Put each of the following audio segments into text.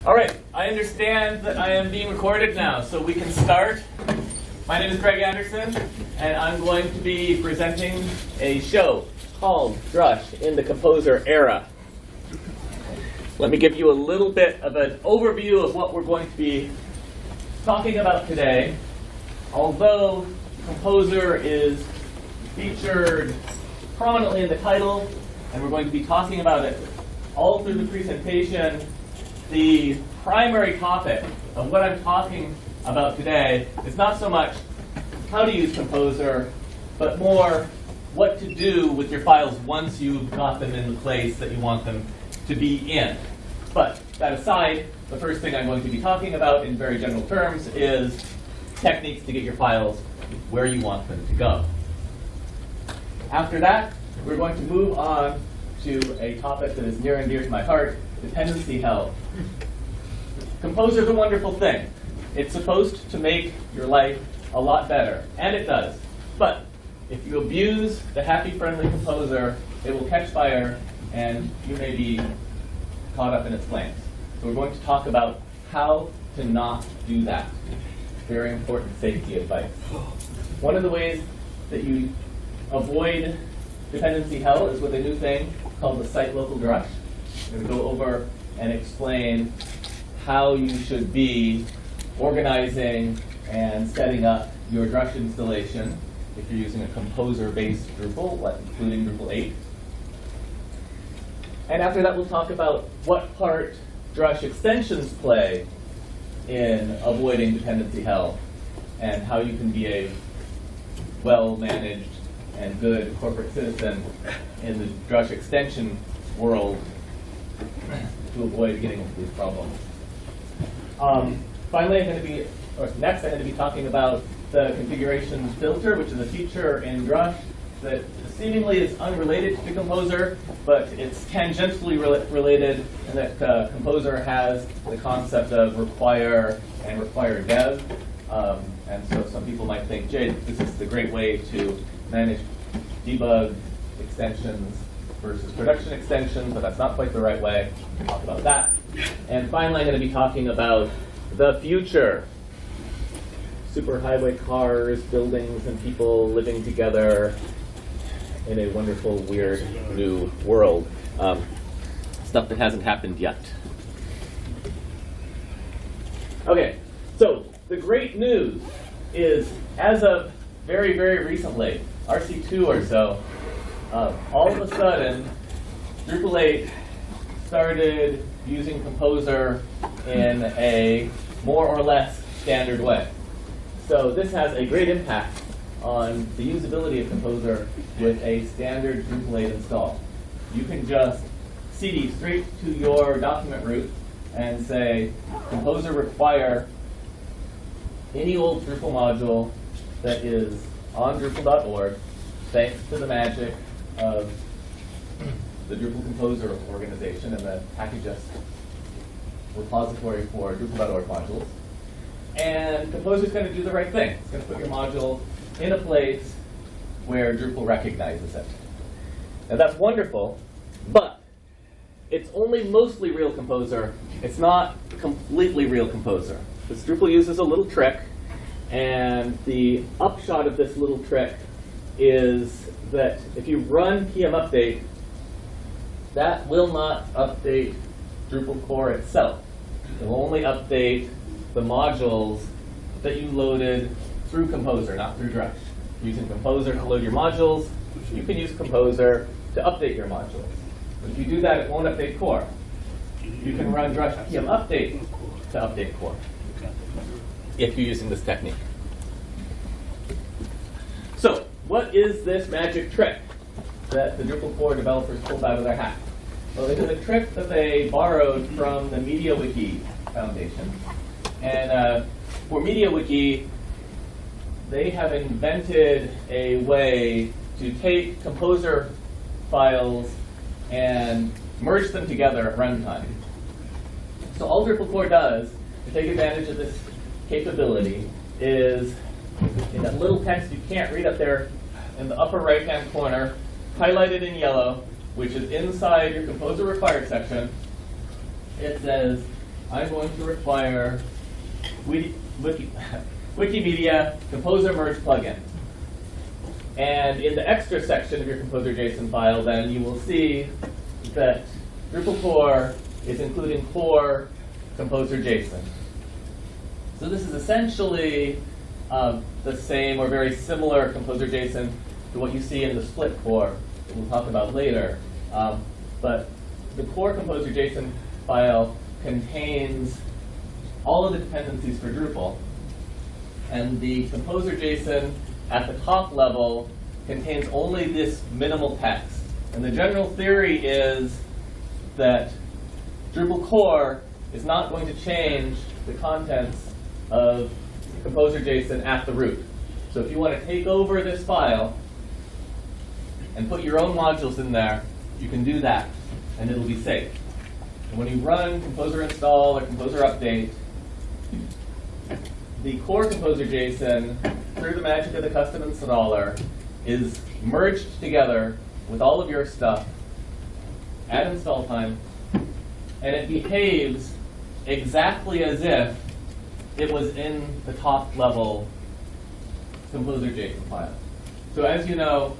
All right, I understand that I am being recorded now, so we can start. My name is Greg Anderson, and I'm going to be presenting a show called Drush in the Composer Era. Let me give you a little bit of an overview of what we're going to be talking about today. Although Composer is featured prominently in the title, and we're going to be talking about it all through the presentation, the primary topic of what I'm talking about today is not so much how to use Composer, but more what to do with your files once you've got them in the place that you want them to be in. But that aside, the first thing I'm going to be talking about in very general terms is techniques to get your files where you want them to go. After that, we're going to move on to a topic that is near and dear to my heart, dependency hell. Composer is a wonderful thing. It's supposed to make your life a lot better, and it does. But if you abuse the happy, friendly Composer, it will catch fire, and you may be caught up in its flames. So we're going to talk about how to not do that. Very important safety advice. One of the ways that you avoid dependency hell is with a new thing called the site local drush. I'm going to go over and explain how you should be organizing and setting up your Drush installation if you're using a Composer-based Drupal, including Drupal 8. And after that, we'll talk about what part Drush extensions play in avoiding dependency hell and how you can be a well-managed and good corporate citizen in the Drush extension world to avoid getting into these problems. Finally, next I'm going to be talking about the configuration filter, which is a feature in Drush that seemingly is unrelated to Composer, but it's tangentially related in that Composer has the concept of require and require dev. And so some people might think, Jay, this is the great way to manage debug extensions versus production extensions, but that's not quite the right way. We'll talk about that. And finally, I'm going to be talking about the future. Superhighway cars, buildings, and people living together in a wonderful, weird, new world. Stuff that hasn't happened yet. Okay, so the great news is, as of very, very recently, RC2 or so, all of a sudden, Drupal 8 started using Composer in a more or less standard way. So this has a great impact on the usability of Composer with a standard Drupal 8 install. You can just cd straight to your document root and say, Composer require any old Drupal module that is on Drupal.org, thanks to the magic of the Drupal Composer organization and the packages repository for Drupal.org modules. And Composer is going to do the right thing. It's going to put your module in a place where Drupal recognizes it. Now that's wonderful, but it's only mostly real Composer. It's not completely real Composer. This Drupal uses a little trick, and the upshot of this little trick is that if you run pm update, that will not update Drupal core itself. It will only update the modules that you loaded through Composer, not through Drush. Using Composer to load your modules, you can use Composer to update your modules. But if you do that, it won't update core. You can run Drush pm update to update core if you're using this technique. So, what is this magic trick that the Drupal core developers pulled out of their hat? Well, it is a trick that they borrowed from the MediaWiki Foundation. And for MediaWiki, they have invented a way to take Composer files and merge them together at runtime. So all Drupal core does to take advantage of this capability is, in that little text you can't read up there in the upper right-hand corner, highlighted in yellow, which is inside your Composer required section, it says I'm going to require wikimedia composer merge plugin. And in the extra section of your composer.json file, then you will see that Drupal core is including core composer.json. So this is essentially the same or very similar composer.json to what you see in the split core that we'll talk about later. But the core composer.json file contains all of the dependencies for Drupal. And the composer.json at the top level contains only this minimal text. And the general theory is that Drupal core is not going to change the contents of composer.json at the root. So if you want to take over this file and put your own modules in there, you can do that, and it'll be safe. And when you run composer install or composer update, the core composer.json, through the magic of the custom installer, is merged together with all of your stuff at install time, and it behaves exactly as if it was in the top level composer.json file. So as you know,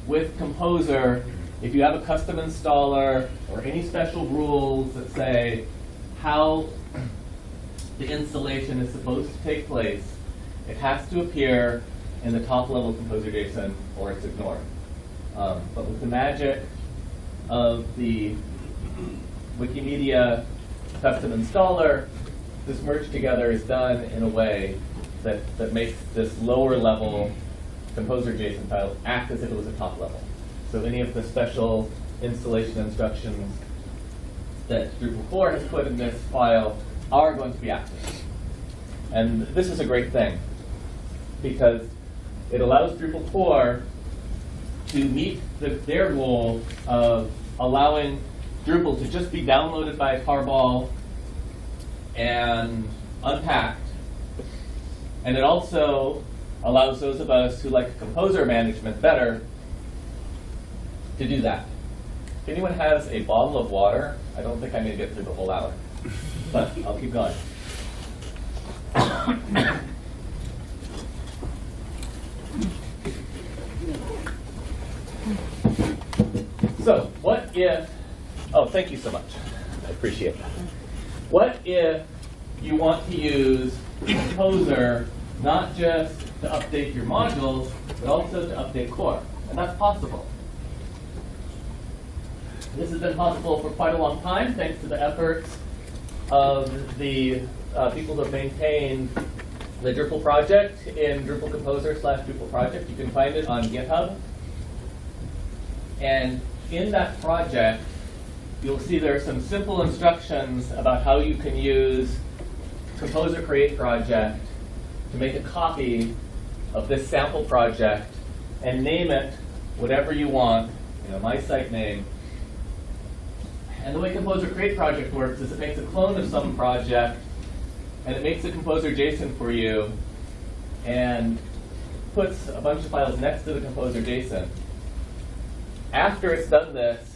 with Composer, if you have a custom installer or any special rules that say how the installation is supposed to take place, it has to appear in the top level composer.json or it's ignored. But with the magic of the Wikimedia custom installer, this merge together is done in a way that makes this lower level composer.json file act as if it was a top level. So any of the special installation instructions that Drupal core has put in this file are going to be active. And this is a great thing because it allows Drupal core to meet their goal of allowing Drupal to just be downloaded by a tarball and unpacked. And it also allows those of us who like composer management better to do that. If anyone has a bottle of water, I don't think I'm going to get through the whole hour, but I'll keep going. So, what if, oh, thank you so much. I appreciate that. What if you want to use Composer not just to update your modules, but also to update core? And that's possible. This has been possible for quite a long time, thanks to the efforts of the people who have maintained the Drupal project in Drupal Composer /Drupal project. You can find it on GitHub. And in that project, you'll see there are some simple instructions about how you can use Composer Create project to make a copy of this sample project and name it whatever you want, my site name. And the way Composer Create project works is it makes a clone of some project, and it makes a Composer JSON for you, and puts a bunch of files next to the Composer JSON. After it's done this,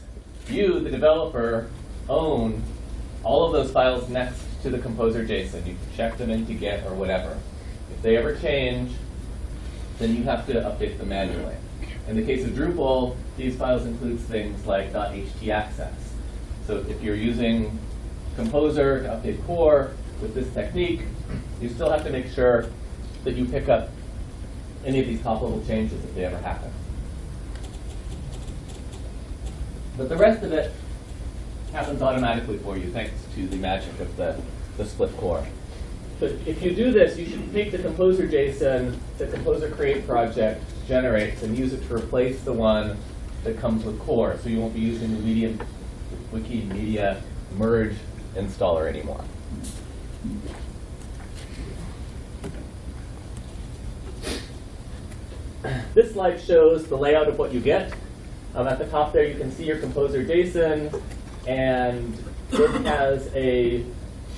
you, the developer, own all of those files next to the Composer JSON. You can check them into Git or whatever. If they ever change, then you have to update them manually. In the case of Drupal, these files include things like .htaccess. So if you're using Composer to update core with this technique, you still have to make sure that you pick up any of these top-level changes if they ever happen. But the rest of it happens automatically for you thanks to the magic of the split core. But if you do this, you should take the Composer JSON the Composer Create project generates and use it to replace the one that comes with core. So you won't be using the Wikimedia merge installer anymore. This slide shows the layout of what you get. At the top there, you can see your Composer JSON, and it has a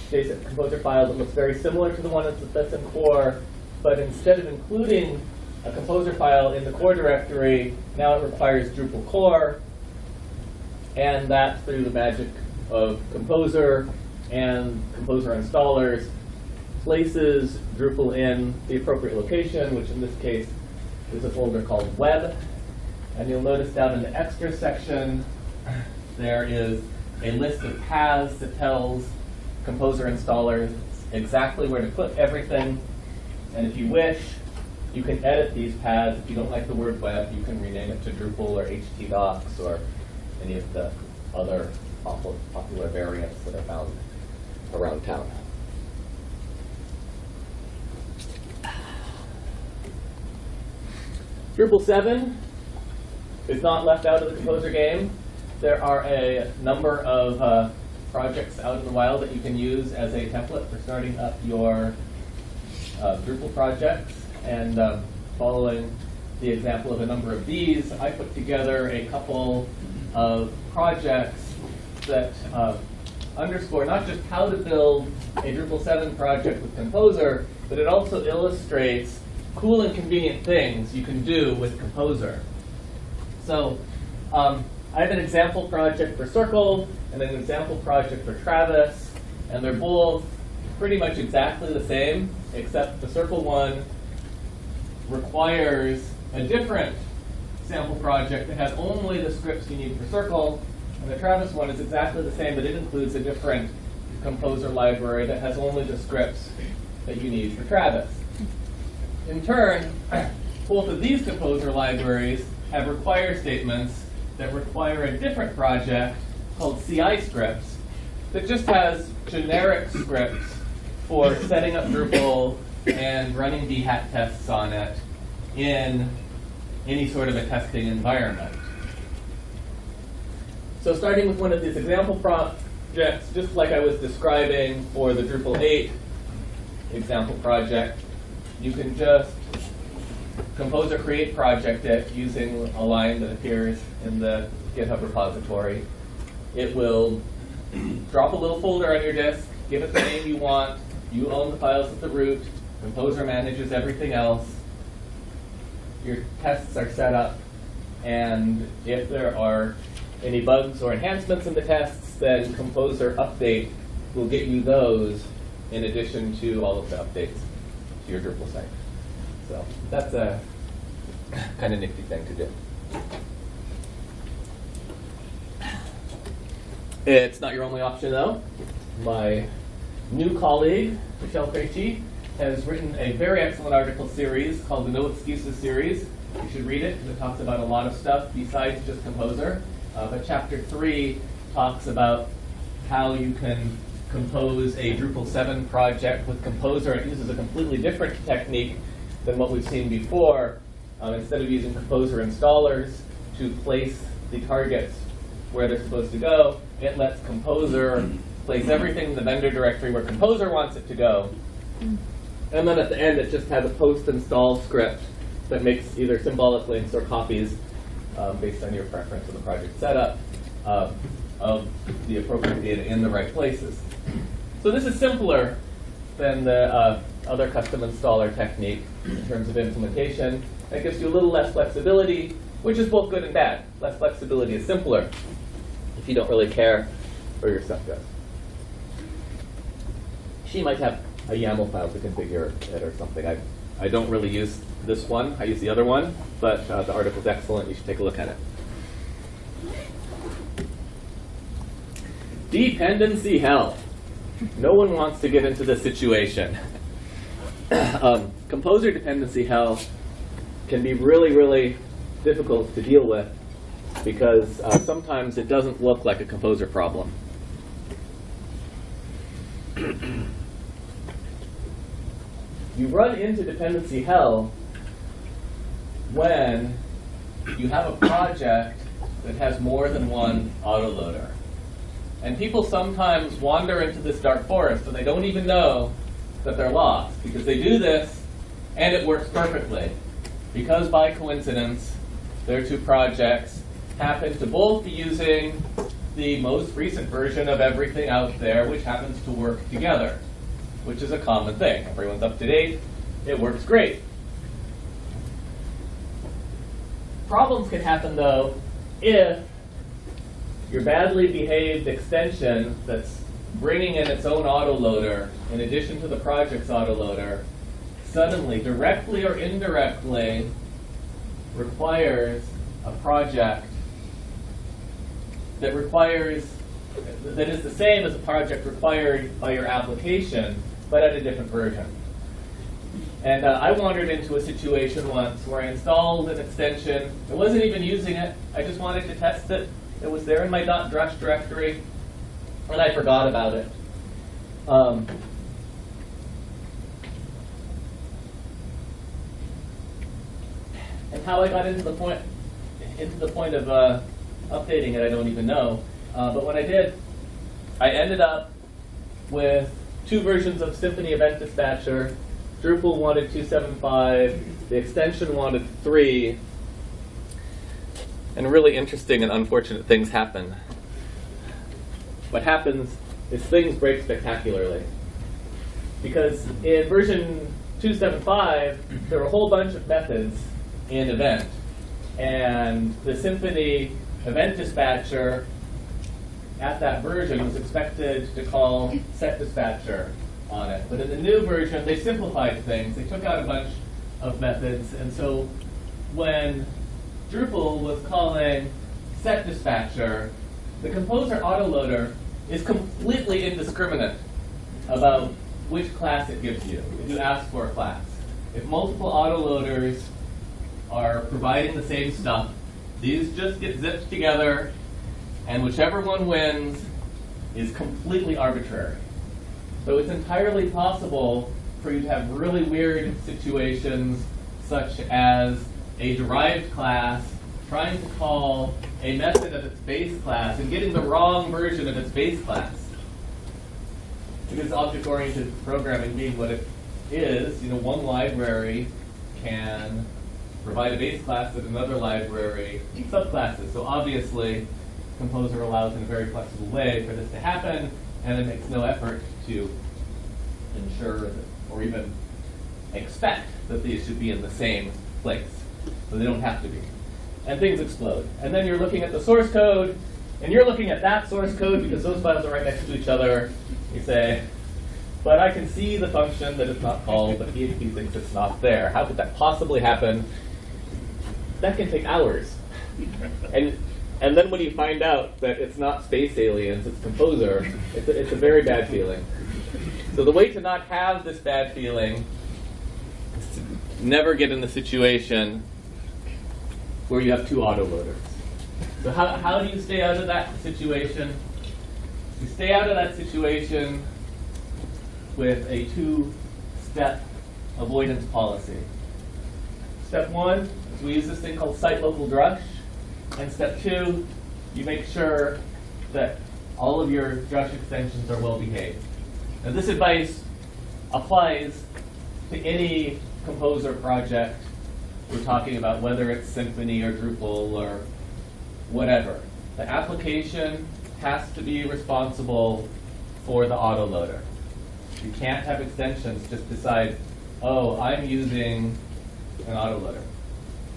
JSON Composer file that looks very similar to the one that's in core, but instead of including a Composer file in the core directory, now it requires Drupal core, and that through the magic of Composer and Composer installers places Drupal in the appropriate location, which in this case is a folder called web. And you'll notice down in the extra section, there is a list of paths that tells Composer installers exactly where to put everything. And if you wish, you can edit these paths. If you don't like the word web, you can rename it to Drupal or htdocs or any of the other popular variants that are found around town. Drupal 7 is not left out of the Composer game. There are a number of projects out in the wild that you can use as a template for starting up your Drupal projects. And following the example of a number of these, I put together a couple of projects that underscore not just how to build a Drupal 7 project with Composer, but it also illustrates cool and convenient things you can do with Composer. So I have an example project for Circle and an example project for Travis, and they're both pretty much exactly the same, except the Circle one requires a different sample project that has only the scripts you need for Circle, and the Travis one is exactly the same, but it includes a different Composer library that has only the scripts that you need for Travis. In turn, both of these Composer libraries have require statements that require a different project called CI scripts that just has generic scripts for setting up Drupal and running Behat tests on it in any sort of a testing environment. So starting with one of these example projects, just like I was describing for the Drupal 8 example project, you can just Composer create project it using a line that appears in the GitHub repository. It will drop a little folder on your disk, give it the name you want, you own the files at the root, Composer manages everything else, your tests are set up, and if there are any bugs or enhancements in the tests, then Composer update will get you those in addition to all of the updates to your Drupal site. So that's a kind of nifty thing to do. It's not your only option, though. My new colleague, Michelle Krejci, has written a very excellent article series called the No Excuses series. You should read it because it talks about a lot of stuff besides just Composer. But chapter 3 talks about how you can compose a Drupal 7 project with Composer. It uses a completely different technique than what we've seen before. Instead of using Composer installers to place the targets where they're supposed to go, it lets Composer place everything in the vendor directory where Composer wants it to go. And then at the end, it just has a post-install script that makes either symbolic links or copies based on your preference of the project setup of the appropriate data in the right places. So this is simpler than the other custom installer technique in terms of implementation. It gives you a little less flexibility, which is both good and bad. Less flexibility is simpler if you don't really care where your stuff goes. She might have a YAML file to configure it or something. I don't really use this one. I use the other one, but the article's excellent. You should take a look at it. Dependency hell. No one wants to get into this situation. Composer dependency hell can be really, really difficult to deal with because sometimes it doesn't look like a Composer problem. You run into dependency hell when you have a project that has more than one autoloader. And people sometimes wander into this dark forest and they don't even know that they're lost because they do this and it works perfectly. Because by coincidence, their two projects happen to both be using the most recent version of everything out there, which happens to work together, which is a common thing. Everyone's up to date. It works great. Problems can happen, though, if your badly behaved extension that's bringing in its own autoloader in addition to the project's autoloader suddenly, directly or indirectly, requires a project that is the same as a project required by your application, but at a different version. And I wandered into a situation once where I installed an extension. I wasn't even using it. I just wanted to test it. It was there in my .drush directory, and I forgot about it. And how I got into the point of updating it, I don't even know. But when I did, I ended up with 2 versions of Symfony Event Dispatcher. Drupal wanted 2.7.5. The extension wanted 3. And really interesting and unfortunate things happen. What happens is things break spectacularly. Because in version 2.7.5, there were a whole bunch of methods in event. And the Symfony Event Dispatcher at that version was expected to call setDispatcher on it. But in the new version, they simplified things. They took out a bunch of methods. And so when Drupal was calling setDispatcher, the composer autoloader is completely indiscriminate about which class it gives you if you ask for a class. If multiple autoloaders are providing the same stuff, these just get zipped together, and whichever one wins is completely arbitrary. So it's entirely possible for you to have really weird situations, such as a derived class trying to call a method of its base class and getting the wrong version of its base class. Because object-oriented programming being what it is, one library can provide a base class that another library subclasses. So obviously, Composer allows in a very flexible way for this to happen, and it makes no effort to ensure that, or even expect that these should be in the same place. So they don't have to be. And things explode. And then you're looking at the source code, and you're looking at that source code because those files are right next to each other. You say, but I can see the function that it's not called, but PHP thinks it's not there. How could that possibly happen? That can take hours. And then when you find out that it's not Space Aliens, it's Composer, it's a very bad feeling. So the way to not have this bad feeling is to never get in the situation where you have 2 autoloaders. So how do you stay out of that situation? You stay out of that situation with a 2-step avoidance policy. Step 1 is we use this thing called site local drush. And step 2, you make sure that all of your drush extensions are well behaved. Now this advice applies to any Composer project we're talking about, whether it's Symfony or Drupal or whatever. The application has to be responsible for the autoloader. You can't have extensions just decide, oh, I'm using an autoloader,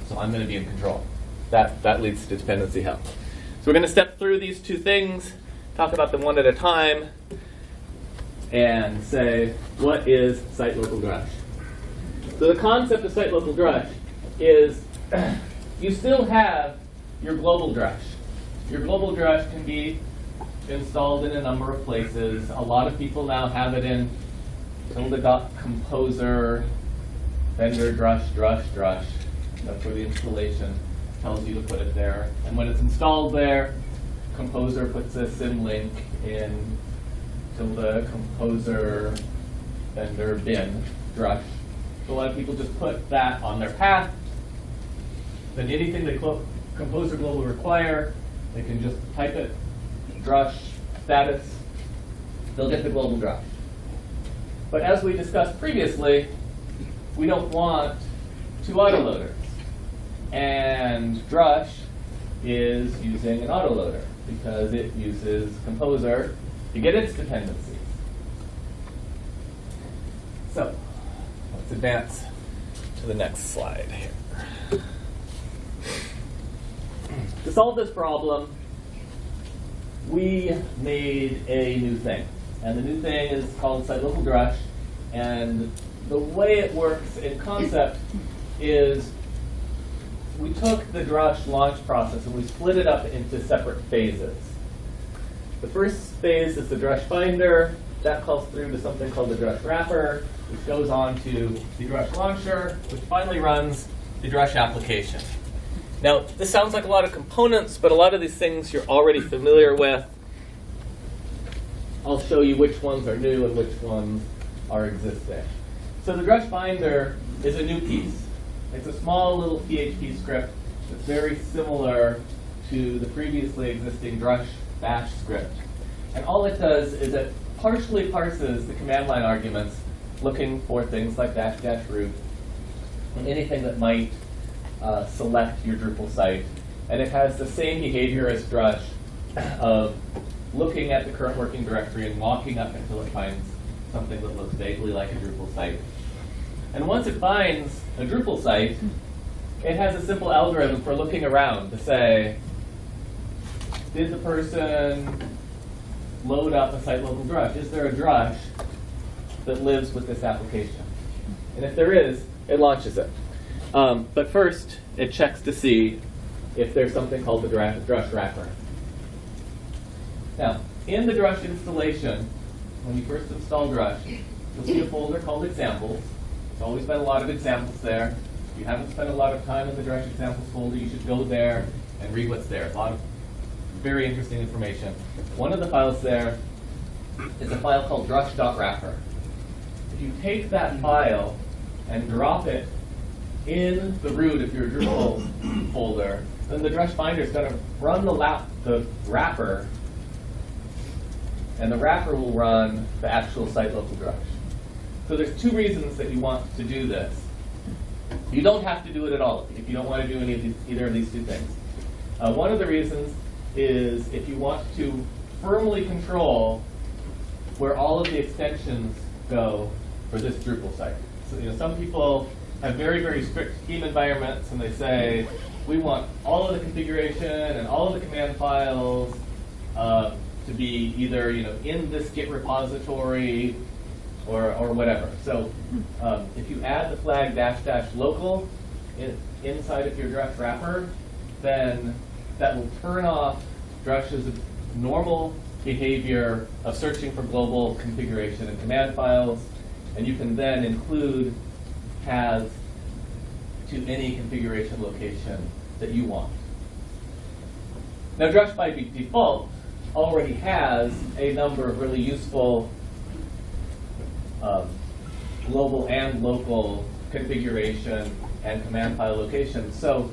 so I'm going to be in control. That leads to dependency hell. So we're going to step through these 2 things, talk about them one at a time, and say, what is site local drush? So the concept of site local drush is you still have your global drush. Your global drush can be installed in a number of places. A lot of people now have it in tilde.composer, vendor drush. That's where the installation tells you to put it there. And when it's installed there, Composer puts a symlink in tilde.composer vendor bin drush. So a lot of people just put that on their path. Then anything that Composer Global require, they can just type it, drush status, they'll get the global drush. But as we discussed previously, we don't want 2 autoloaders. And Drush is using an autoloader because it uses Composer to get its dependencies. So let's advance to the next slide here. To solve this problem, we made a new thing. And the new thing is called site local Drush. And the way it works in concept is we took the Drush launch process and we split it up into separate phases. The first phase is the Drush Finder. That calls through to something called the Drush Wrapper, which goes on to the Drush Launcher, which finally runs the Drush Application. Now, this sounds like a lot of components, but a lot of these things you're already familiar with. I'll show you which ones are new and which ones are existing. So the Drush Finder is a new piece. It's a small little PHP script that's very similar to the previously existing Drush bash script. And all it does is it partially parses the command line arguments, looking for things like --root and anything that might select your Drupal site. And it has the same behavior as Drush of looking at the current working directory and walking up until it finds something that looks vaguely like a Drupal site. And once it finds a Drupal site, it has a simple algorithm for looking around to say, did the person load up a site local Drush? Is there a Drush that lives with this application? And if there is, it launches it. But first, it checks to see if there's something called the Drush Wrapper. Now, in the Drush installation, when you first install Drush, you'll see a folder called Examples. There's always been a lot of examples there. If you haven't spent a lot of time in the Drush Examples folder, you should go there and read what's there. A lot of very interesting information. One of the files there is a file called drush.wrapper. If you take that file and drop it in the root of your Drupal folder, then the Drush Finder is going to run the wrapper, and the wrapper will run the actual site local Drush. So there's two reasons that you want to do this. You don't have to do it at all if you don't want to do either of these two things. One of the reasons is if you want to firmly control where all of the extensions go for this Drupal site. So some people have very, very strict scheme environments, and they say, we want all of the configuration and all of the command files to be either in this Git repository or whatever. So if you add the flag --local inside of your Drush wrapper, then that will turn off Drush's normal behavior of searching for global configuration and command files, and you can then include paths to any configuration location that you want. Now, Drush by default already has a number of really useful global and local configuration and command file locations. So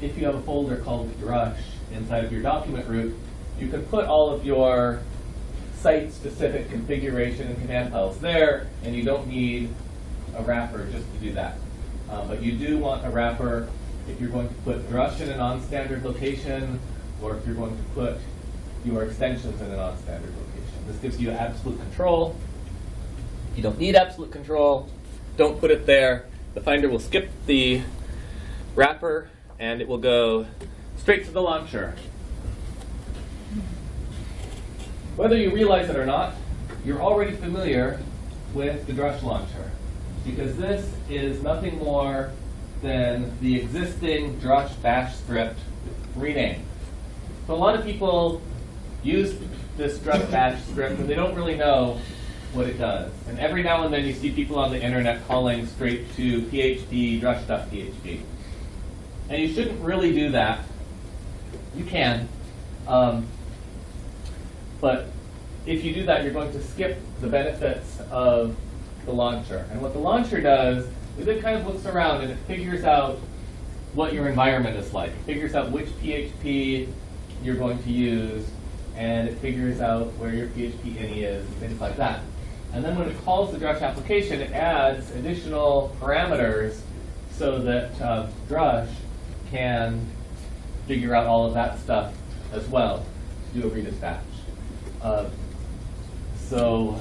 if you have a folder called Drush inside of your document root, you can put all of your site-specific configuration and command files there, and you don't need a wrapper just to do that. But you do want a wrapper if you're going to put Drush in a non-standard location, or if you're going to put your extensions in a non-standard location. This gives you absolute control. If you don't need absolute control, don't put it there. The Finder will skip the wrapper, and it will go straight to the launcher. Whether you realize it or not, you're already familiar with the Drush Launcher, because this is nothing more than the existing Drush bash script renamed. So a lot of people use this Drush bash script, and they don't really know what it does. And every now and then you see people on the internet calling straight to PHP, drush.php. And you shouldn't really do that. You can. But if you do that, you're going to skip the benefits of the launcher. And what the launcher does is it kind of looks around and it figures out what your environment is like. It figures out which PHP you're going to use, and it figures out where your PHP ini is, and things like that. And then when it calls the Drush application, it adds additional parameters so that Drush can figure out all of that stuff as well to do a redispatch. So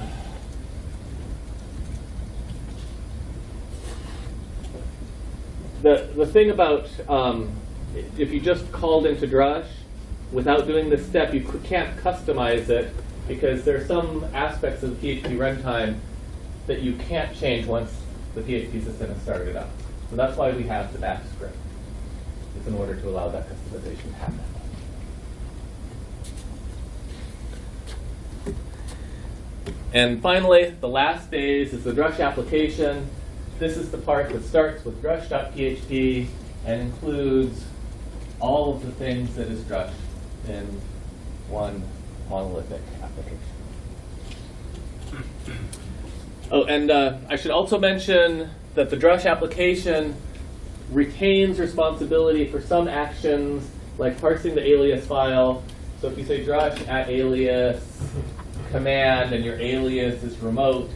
the thing about if you just called into Drush without doing this step, you can't customize it because there are some aspects of the PHP runtime that you can't change once the PHP system is started up. So that's why we have the bash script. It's in order to allow that customization to happen. And finally, the last phase is the Drush application. This is the part that starts with drush.php and includes all of the things that is Drush in one monolithic application. Oh, and I should also mention that the Drush application retains responsibility for some actions, like parsing the alias file. So if you say drush at alias command and your alias is remote,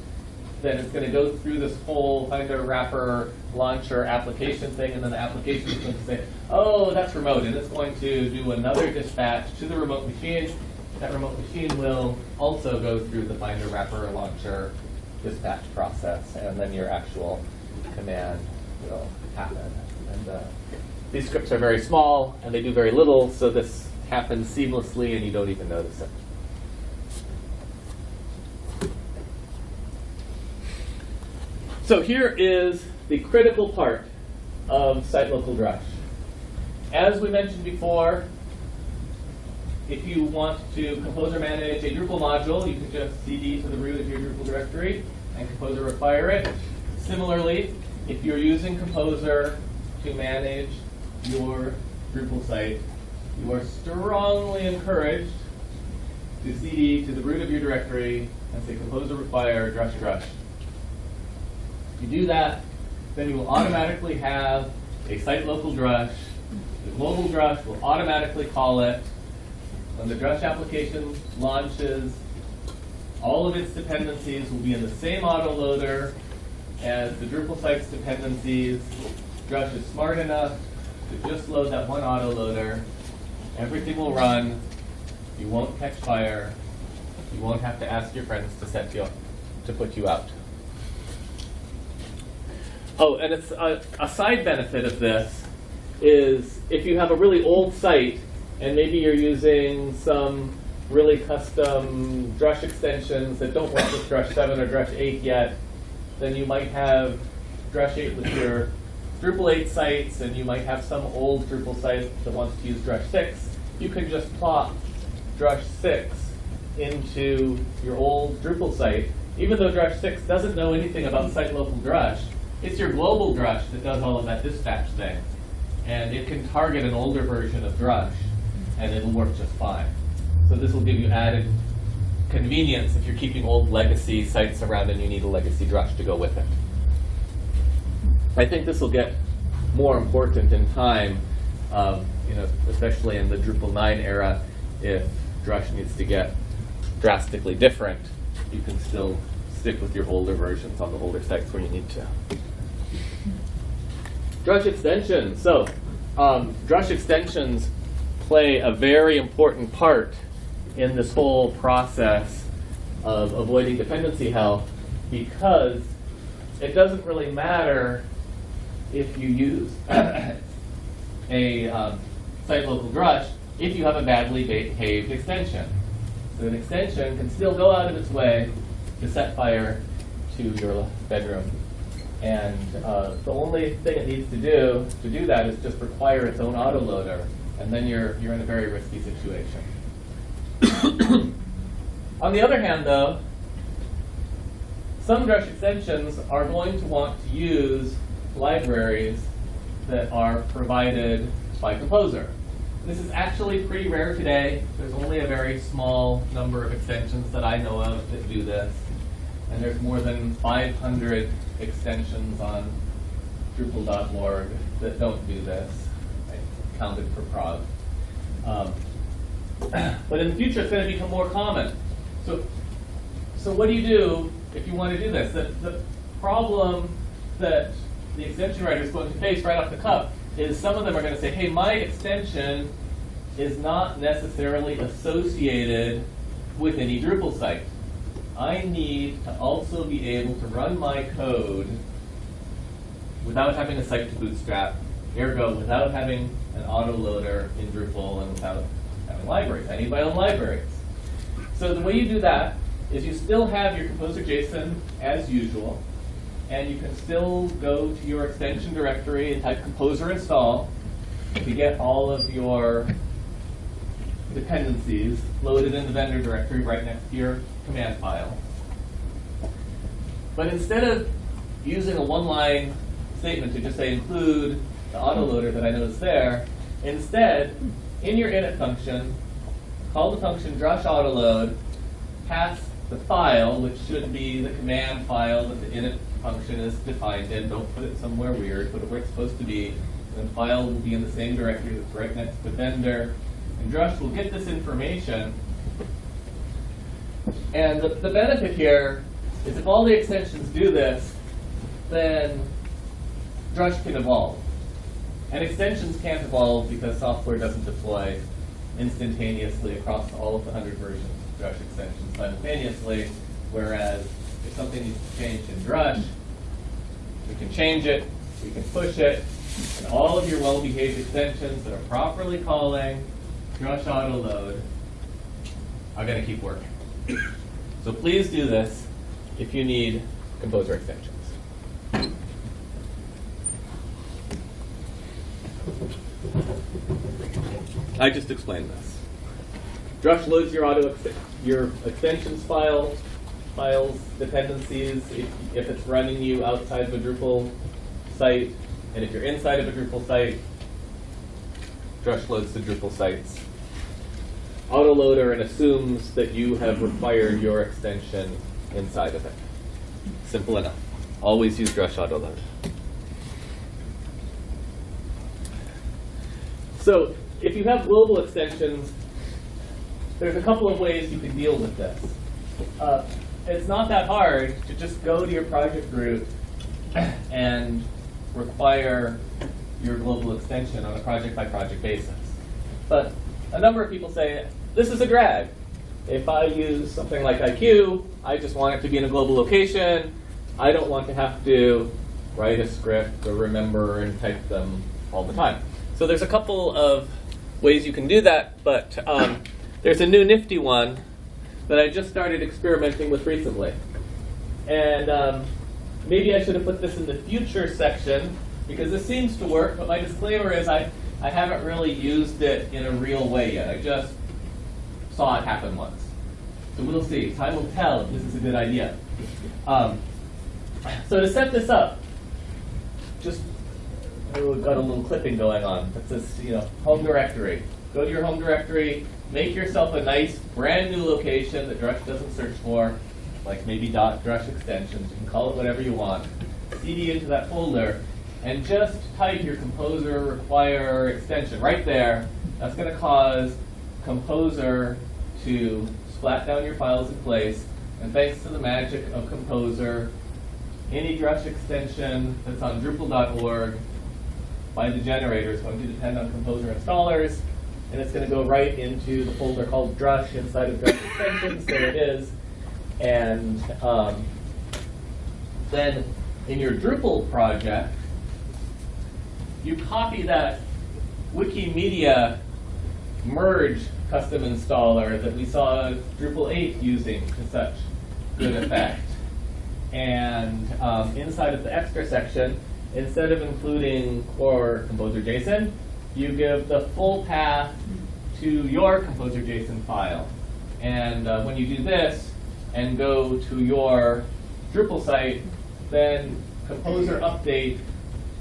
then it's going to go through this whole Finder, Wrapper, Launcher application thing, and then the application is going to say, oh, that's remote, and it's going to do another dispatch to the remote machine. That remote machine will also go through the Finder, Wrapper, Launcher dispatch process, and then your actual command will happen. And these scripts are very small, and they do very little, so this happens seamlessly, and you don't even notice it. So here is the critical part of site local Drush. As we mentioned before, if you want to compose or manage a Drupal module, you can just cd to the root of your Drupal directory and compose or require it. Similarly, if you're using Composer to manage your Drupal site, you are strongly encouraged to cd to the root of your directory and say compose or require drush. If you do that, then you will automatically have a site local Drush. The global Drush will automatically call it. When the Drush application launches, all of its dependencies will be in the same autoloader as the Drupal site's dependencies. Drush is smart enough to just load that one autoloader. Everything will run. You won't catch fire. You won't have to ask your friends to set you up, to put you out. Oh, and it's a side benefit of this is if you have a really old site and maybe you're using some really custom Drush extensions that don't work with Drush 7 or Drush 8 yet, then you might have Drush 8 with your Drupal 8 sites, and you might have some old Drupal site that wants to use Drush 6. You can just plop Drush 6 into your old Drupal site. Even though Drush 6 doesn't know anything about site local Drush, it's your global Drush that does all of that dispatch thing. And it can target an older version of Drush, and it'll work just fine. So this will give you added convenience if you're keeping old legacy sites around and you need a legacy Drush to go with it. I think this will get more important in time, especially in the Drupal 9 era. If Drush needs to get drastically different, you can still stick with your older versions on the older sites where you need to. Drush extensions. So, Drush extensions play a very important part in this whole process of avoiding dependency hell, because it doesn't really matter if you use a site local Drush if you have a badly behaved extension. So an extension can still go out of its way to set fire to your bedroom. And the only thing it needs to do that is just require its own autoloader, and then you're in a very risky situation. On the other hand, though, some Drush extensions are going to want to use libraries that are provided by Composer. This is actually pretty rare today. There's only a very small number of extensions that I know of that do this. And there's more than 500 extensions on Drupal.org that don't do this. I counted for Prague. But in the future, it's going to become more common. So what do you do if you want to do this? The problem that the extension writer is going to face right off the cuff is some of them are going to say, hey, my extension is not necessarily associated with any Drupal site. I need to also be able to run my code without having a site to Bootstrap, ergo without having an autoloader in Drupal and without having libraries. I need my own libraries. So the way you do that is you still have your composer JSON as usual, and you can still go to your extension directory and type composer install to get all of your dependencies loaded in the vendor directory right next to your command file. But instead of using a one-line statement to just say include the autoloader that I know is there, instead, in your init function, call the function drush autoload, pass the file, which should be the command file that the init function is defined in. Don't put it somewhere weird, put it where it's supposed to be. And the file will be in the same directory that's right next to the vendor. And Drush will get this information. And the benefit here is if all the extensions do this, then Drush can evolve. And extensions can't evolve because software doesn't deploy instantaneously across all of the 100 versions of Drush extensions simultaneously, whereas if something needs to change in Drush, we can change it, we can push it, and all of your well-behaved extensions that are properly calling Drush Autoload are going to keep working. So please do this if you need composer extensions. I just explained this. Drush loads your extensions files, dependencies, if it's running you outside of a Drupal site, and if you're inside of a Drupal site, Drush loads the Drupal sites. Autoloader and assumes that you have required your extension inside of it. Simple enough. Always use Drush Autoload. So if you have global extensions, there's a couple of ways you can deal with this. It's not that hard to just go to your project root and require your global extension on a project-by-project basis. But a number of people say, this is a drag. If I use something like IQ, I just want it to be in a global location. I don't want to have to write a script or remember and type them all the time. So there's a couple of ways you can do that, but there's a new nifty one that I just started experimenting with recently. And maybe I should have put this in the future section, because this seems to work, but my disclaimer is I haven't really used it in a real way yet. I just saw it happen once. So we'll see. Time will tell if this is a good idea. So to set this up, just we've got a little clipping going on. That says, home directory. Go to your home directory, make yourself a nice brand new location that Drush doesn't search for, like maybe .drush extensions. You can call it whatever you want. CD into that folder, and just type your composer require extension right there. That's going to cause composer to splat down your files in place. And thanks to the magic of composer, any Drush extension that's on Drupal.org by the generator is going to depend on composer installers, and it's going to go right into the folder called Drush inside of Drush extensions. There it is. And then in your Drupal project, you copy that wikimedia merge custom installer that we saw Drupal 8 using to such good effect. And inside of the extra section, instead of including core composer JSON, you give the full path to your composer JSON file. And when you do this and go to your Drupal site, then composer update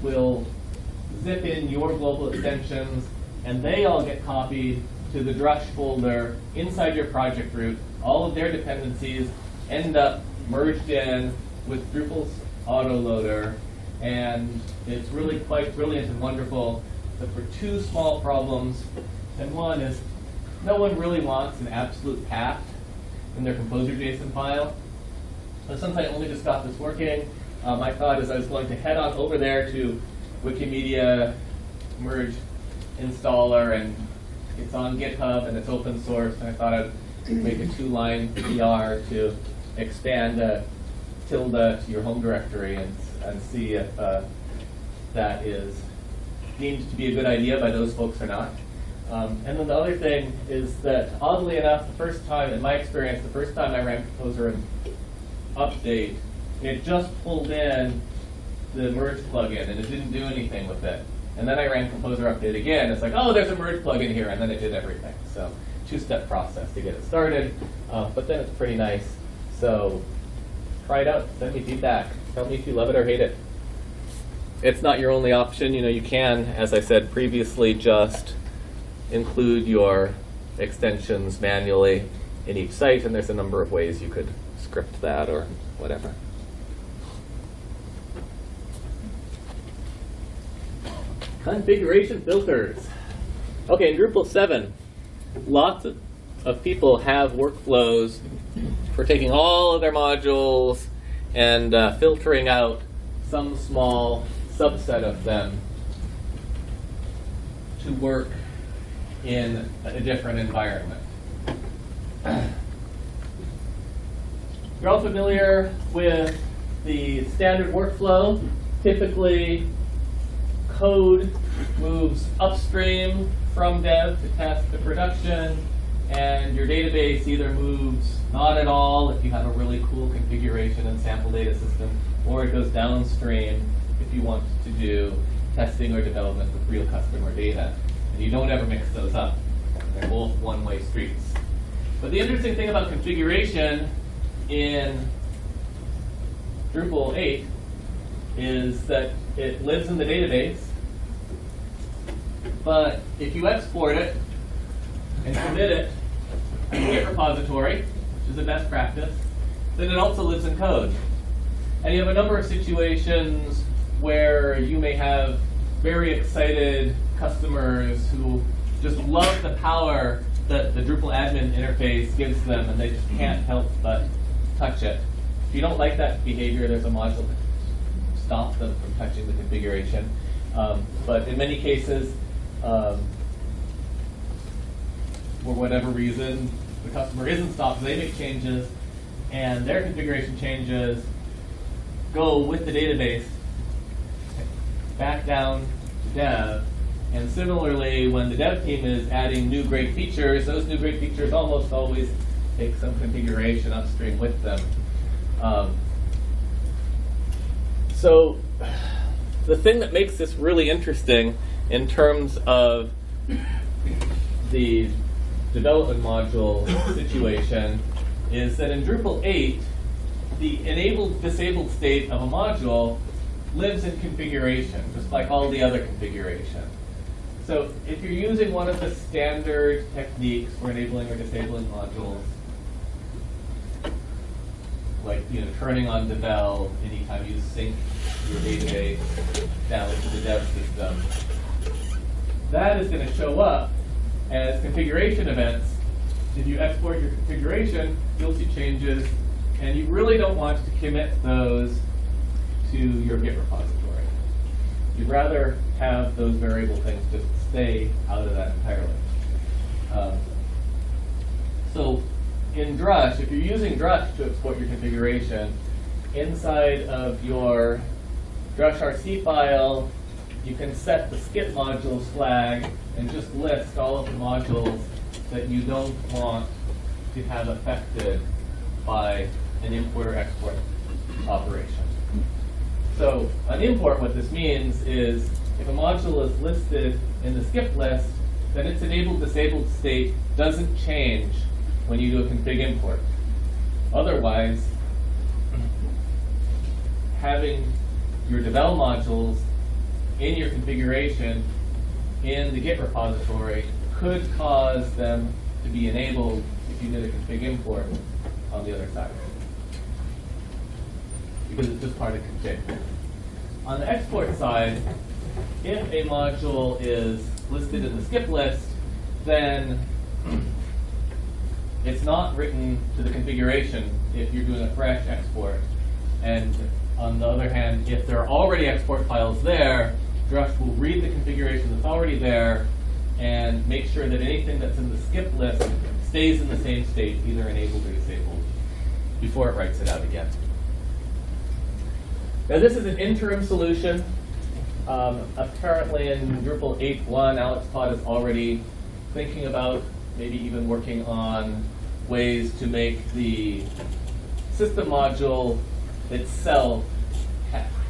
will zip in your global extensions, and they all get copied to the Drush folder inside your project root. All of their dependencies end up merged in with Drupal's autoloader, and it's really quite brilliant and wonderful, but for two small problems. And one is, no one really wants an absolute path in their composer JSON file. So since I only just got this working, my thought is I was going to head on over there to Wikimedia merge installer, and it's on GitHub and it's open source, and I thought I'd make a 2-line PR to expand tilde to your home directory and see if that is deemed to be a good idea by those folks or not. And then the other thing is that, oddly enough, the first time, in my experience, the first time I ran Composer and update, it just pulled in the merge plugin, and it didn't do anything with it. And then I ran Composer update again. It's like, oh, there's a merge plugin here, and then it did everything. So two-step process to get it started, but then it's pretty nice. So try it out. Send me feedback. Tell me if you love it or hate it. It's not your only option. You can, as I said previously, just include your extensions manually in each site, and there's a number of ways you could script that or whatever. Configuration filters. Okay, in Drupal 7, lots of people have workflows for taking all of their modules and filtering out some small subset of them to work in a different environment. You're all familiar with the standard workflow. Typically, code moves upstream from dev to test to production, and your database either moves not at all if you have a really cool configuration and sample data system, or it goes downstream if you want to do testing or development with real customer data. And you don't ever mix those up. They're both one-way streets. But the interesting thing about configuration in Drupal 8 is that it lives in the database, but if you export it and commit it to a Git repository, which is a best practice, then it also lives in code. And you have a number of situations where you may have very excited customers who just love the power that the Drupal admin interface gives them, and they just can't help but touch it. If you don't like that behavior, there's a module that stops them from touching the configuration. But in many cases, for whatever reason, the customer isn't stopped, they make changes, and their configuration changes go with the database back down to dev. And similarly, when the dev team is adding new great features, those new great features almost always take some configuration upstream with them. So the thing that makes this really interesting in terms of the development module situation is that in Drupal 8, the enabled-disabled state of a module lives in configuration, just like all the other configuration. So if you're using one of the standard techniques for enabling or disabling modules, like turning on devel anytime you sync your database down into the dev system, that is going to show up as configuration events. If you export your configuration, you'll see changes, and you really don't want to commit those to your Git repository. You'd rather have those variable things just stay out of that entirely. So in Drush, if you're using Drush to export your configuration, inside of your Drush RC file, you can set the skip modules flag and just list all of the modules that you don't want to have affected by an import or export operation. So an import, what this means is if a module is listed in the skip list, then its enabled-disabled state doesn't change when you do a config import. Otherwise, having your devel modules in your configuration in the Git repository could cause them to be enabled if you did a config import on the other side, because it's just part of config. On the export side, if a module is listed in the skip list, then it's not written to the configuration if you're doing a fresh export. And on the other hand, if there are already export files there, Drush will read the configuration that's already there and make sure that anything that's in the skip list stays in the same state, either enabled or disabled, before it writes it out again. Now this is an interim solution. Apparently in Drupal 8.1, Alex Todd has already thinking about maybe even working on ways to make the system module itself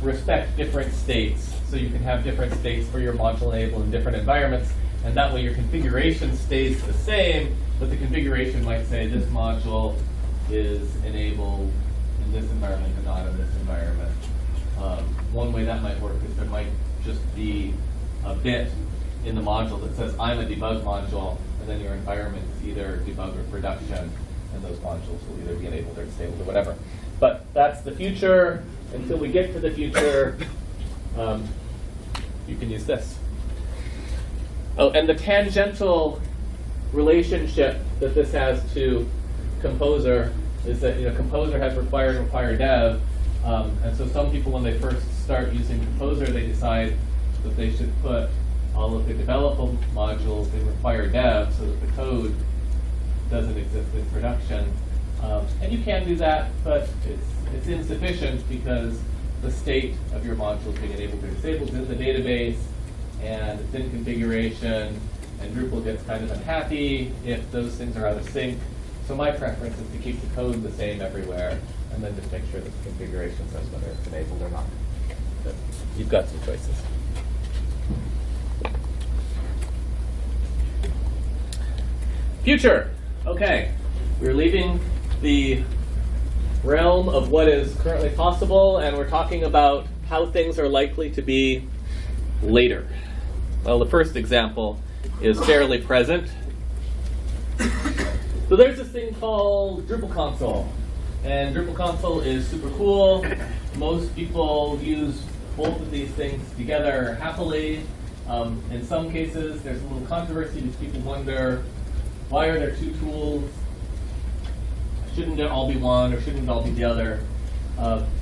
respect different states. So you can have different states for your module enabled in different environments, and that way your configuration stays the same, but the configuration might say this module is enabled in this environment and not in this environment. One way that might work is there might just be a bit in the module that says I'm a debug module, and then your environment is either debug or production, and those modules will either be enabled or disabled or whatever. But that's the future. Until we get to the future, you can use this. Oh, and the tangential relationship that this has to Composer is that Composer has required and require dev, and so some people when they first start using Composer, they decide that they should put all of the developable modules in require dev so that the code doesn't exist in production. And you can do that, but it's insufficient because the state of your module being enabled or disabled is in the database, and it's in configuration, and Drupal gets kind of unhappy if those things are out of sync. So my preference is to keep the code the same everywhere, and then just make sure that the configuration says whether it's enabled or not. So you've got some choices. Future. Okay, we're leaving the realm of what is currently possible, and we're talking about how things are likely to be later. Well, the first example is fairly present. So there's this thing called Drupal console, and Drupal console is super cool. Most people use both of these things together happily. In some cases, there's a little controversy because people wonder, why are there two tools? Shouldn't it all be one, or shouldn't it all be the other?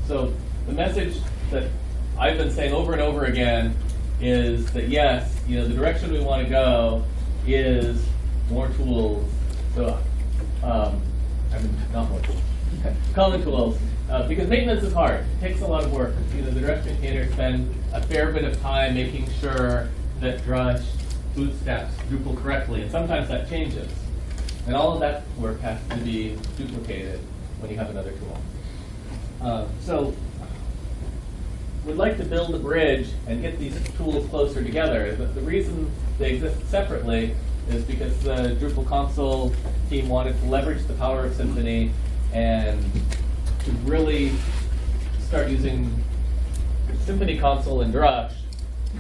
So the message that I've been saying over and over again is that yes, the direction we want to go is more tools. So, not more tools, common tools, because maintenance is hard. It takes a lot of work. The Drush maintainers spend a fair bit of time making sure that Drush bootstraps Drupal correctly, and sometimes that changes. And all of that work has to be duplicated when you have another tool. So we'd like to build a bridge and get these tools closer together. The reason they exist separately is because the Drupal console team wanted to leverage the power of Symfony and to really start using Symfony console in Drush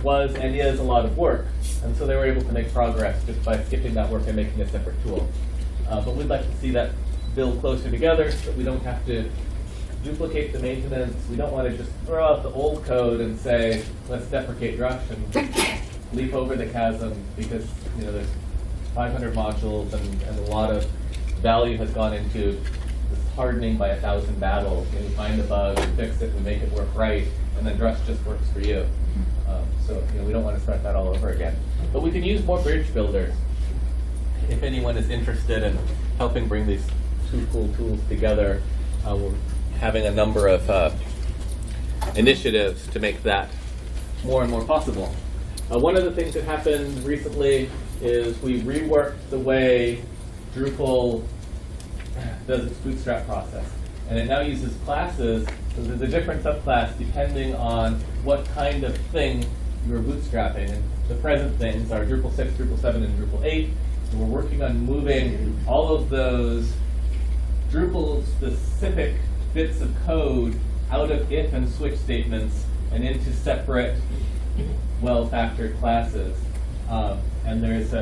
was and is a lot of work. And so they were able to make progress just by skipping that work and making a separate tool. But we'd like to see that build closer together so that we don't have to duplicate the maintenance. We don't want to just throw out the old code and say, let's deprecate Drush and leap over the chasm because there's 500 modules and a lot of value has gone into this hardening by 1,000 battles. You find a bug, we fix it, we make it work right, and then Drush just works for you. So we don't want to start that all over again. But we can use more bridge builders. If anyone is interested in helping bring these two cool tools together, we're having a number of initiatives to make that more and more possible. One of the things that happened recently is we reworked the way Drupal does its Bootstrap process. And it now uses classes, so there's a different subclass depending on what kind of thing you're bootstrapping. And the present things are Drupal 6, Drupal 7, and Drupal 8. And we're working on moving all of those Drupal-specific bits of code out of if and switch statements and into separate, well-factored classes. And there's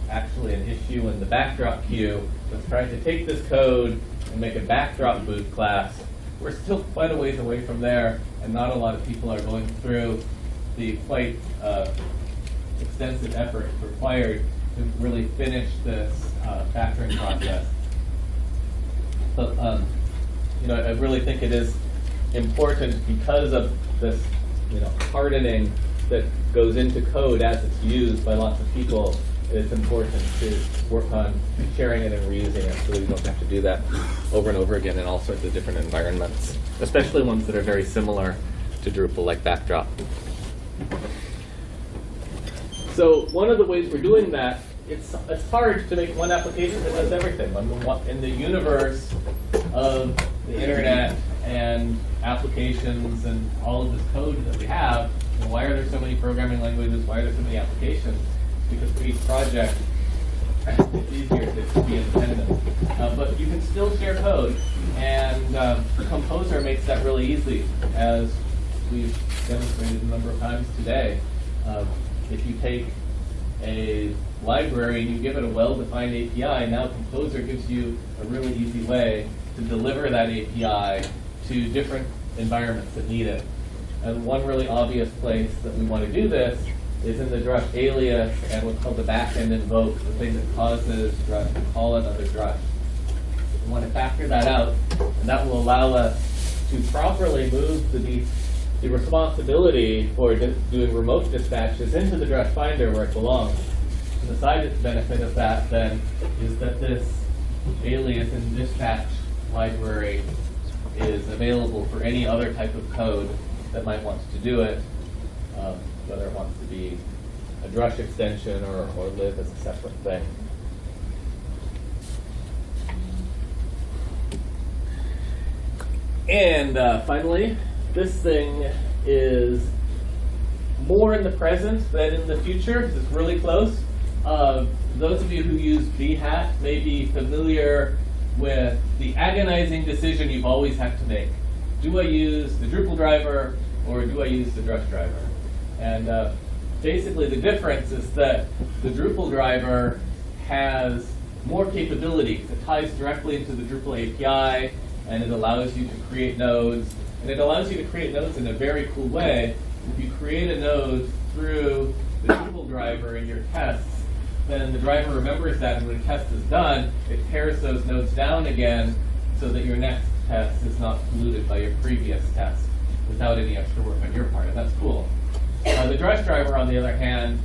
actually an issue in the backdrop queue that's trying to take this code and make a backdrop boot class. We're still quite a ways away from there, and not a lot of people are going through the quite extensive effort required to really finish this factoring process. But I really think it is important because of this hardening that goes into code as it's used by lots of people. It's important to work on sharing it and reusing it so that we don't have to do that over and over again in all sorts of different environments, especially ones that are very similar to Drupal, like Backdrop. So one of the ways we're doing that, it's hard to make one application that does everything. In the universe of the internet and applications and all of this code that we have, why are there so many programming languages? Why are there so many applications? Because for each project, it's easier to be independent. But you can still share code, and Composer makes that really easy, as we've demonstrated a number of times today. If you take a library and you give it a well-defined API, now Composer gives you a really easy way to deliver that API to different environments that need it. And one really obvious place that we want to do this is in the Drush alias and what's called the backend invoke, the thing that causes Drush to call another Drush. We want to factor that out, and that will allow us to properly move the responsibility for doing remote dispatches into the Drush Finder where it belongs. And the side benefit of that then is that this alias and dispatch library is available for any other type of code that might want to do it, whether it wants to be a Drush extension or live as a separate thing. And finally, this thing is more in the present than in the future. It's really close. Those of you who use Behat may be familiar with the agonizing decision you've always had to make. Do I use the Drupal driver or do I use the Drush driver? And basically the difference is that the Drupal driver has more capabilities. It ties directly into the Drupal API, and it allows you to create nodes. And it allows you to create nodes in a very cool way. If you create a node through the Drupal driver in your tests, then the driver remembers that, and when a test is done, it tears those nodes down again so that your next test is not polluted by your previous test without any extra work on your part, and that's cool. The Drush driver, on the other hand,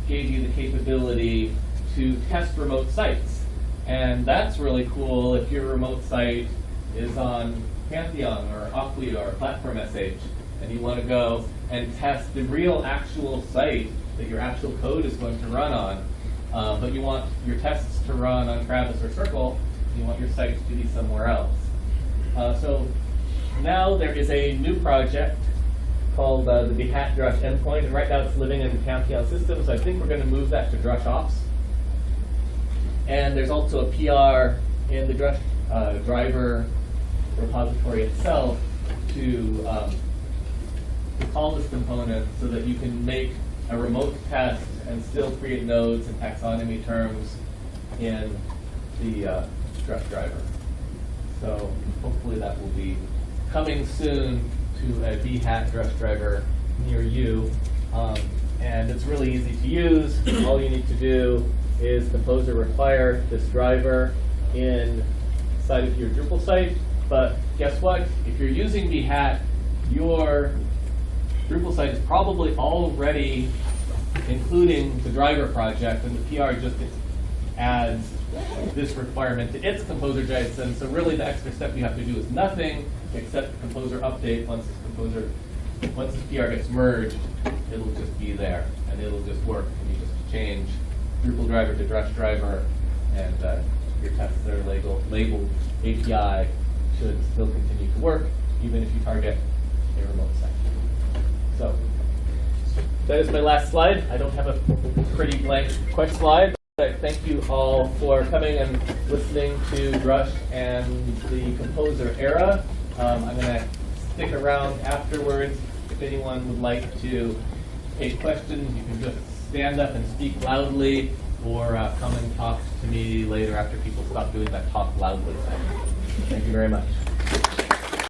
gave you the capability to test remote sites. And that's really cool if your remote site is on Pantheon or Acquia or Platform SH, and you want to go and test the real actual site that your actual code is going to run on. But you want your tests to run on Travis or Circle, and you want your site to be somewhere else. So now there is a new project called the Behat Drush endpoint, and right now it's living in the Pantheon system, so I think we're going to move that to Drush Ops. And there's also a PR in the Drush driver repository itself to call this component so that you can make a remote test and still create nodes and taxonomy terms in the Drush driver. So hopefully that will be coming soon to a Behat Drush driver near you. And it's really easy to use. All you need to do is Composer require this driver inside of your Drupal site. But guess what? If you're using Behat, your Drupal site is probably already including the driver project, and the PR just adds this requirement to its Composer JSON. So really the extra step you have to do is nothing except the Composer update. Once this PR gets merged, it'll just be there, and it'll just work. And you just change Drupal driver to Drush driver, and your tests that are labeled API should still continue to work, even if you target a remote site. So that is my last slide. I don't have a pretty blank quick slide. But I thank you all for coming and listening to Drush and the Composer era. I'm going to stick around afterwards. If anyone would like to take questions, you can just stand up and speak loudly, or come and talk to me later after people stop doing that talk loudly thing. Thank you very much.